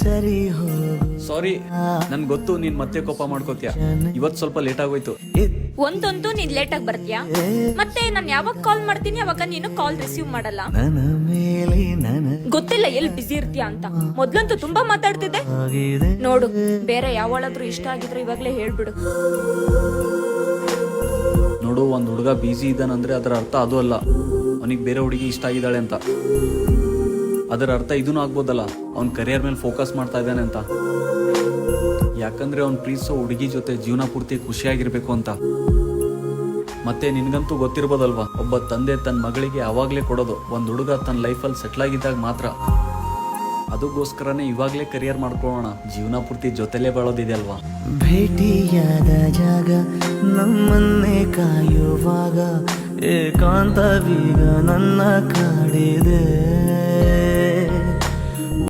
ಸರಿ ಹೋಗು. ಸಾರಿ, ನನ್ ಗೊತ್ತು ನೀನ್ ಮತ್ತೆ ಕೋಪ ಮಾಡ್ಕೋತೀಯ. ಇವತ್ ಸ್ವಲ್ಪ ಲೇಟ್ ಆಗೋಯ್ತು. ಒಂದಂತೂ ನೀನ್ ಲೇಟ್ ಆಗಿ ಬರ್ತೀಯಾ, ಮತ್ತೆ ನಾನ್ ಯಾವಾಗ ಕಾಲ್ ಮಾಡ್ತೀನಿ ಅವಾಗ ನೀನು ಕಾಲ್ ರಿಸೀವ್ ಮಾಡಲ್ಲ. ನನ್ನ ಮೇಲೆ ಗೊತ್ತಿಲ್ಲ ಎಲ್ಲಿ ಬಿಸಿ ಇರ್ತೀಯ ಅಂತ. ಮೊದ್ಲಂತೂ ತುಂಬಾ ಮಾತಾಡ್ತಿದ್ದೆ. ನನಗಿದೆ. ನೋಡು, ಬೇರೆ ಯಾವಳಾದ್ರೂ ಇಷ್ಟ ಆಗಿದ್ರೆ ಇವಾಗ್ಲೇ ಹೇಳ್ಬಿಡು. ನೋಡು, ಒಂದ್ ಹುಡುಗ ಬಿಸಿ ಇದ್ದಾನಂದ್ರೆ ಅದರ ಅರ್ಥ ಅದು ಅಲ್ಲ ಅವನಿಗೆ ಬೇರೆ ಹುಡುಗಿ ಇಷ್ಟ ಆಗಿದ್ದಾಳೆ ಅಂತ. ಅದರ ಅರ್ಥ ಇದೂ ಆಗ್ಬೋದಲ್ಲ, ಅವ್ನ ಕರಿಯರ್ ಮೇಲೆ ಫೋಕಸ್ ಮಾಡ್ತಾ ಇದ್ದಾನೆ ಅಂತ. ಯಾಕಂದ್ರೆ ಅವ್ನ್ ಪ್ರೀತಿಸೋ ಹುಡುಗಿ ಜೊತೆ ಜೀವನ ಪೂರ್ತಿ ಖುಷಿಯಾಗಿರ್ಬೇಕು ಅಂತ. ಮತ್ತೆ ನಿನ್ಗಂತೂ ಗೊತ್ತಿರ್ಬೋದಲ್ವಾ, ಒಬ್ಬ ತಂದೆ ತನ್ನ ಮಗಳಿಗೆ ಅವಾಗ್ಲೇ ಕೊಡೋದು ಒಂದ್ ಹುಡುಗ ತನ್ನ ಲೈಫಲ್ಲಿ ಸೆಟ್ಲ್ ಆಗಿದ್ದಾಗ ಮಾತ್ರ. ಅದಕ್ಕೋಸ್ಕರನೇ ಇವಾಗ್ಲೇ ಕರಿಯರ್ ಮಾಡ್ಕೊಳ್ಳೋಣ, ಜೀವನ ಪೂರ್ತಿ ಜೊತೆಲೇ ಬಾಳೋದಿದೆ ಅಲ್ವಾ. ಭೇಟಿಯಾದ ಜಾಗ ನಮ್ಮನ್ನೇ ಕಾಯುವಾಗ ಏಕಾಂತವೀಗ ನನ್ನ ಕಾಡಿದೆ.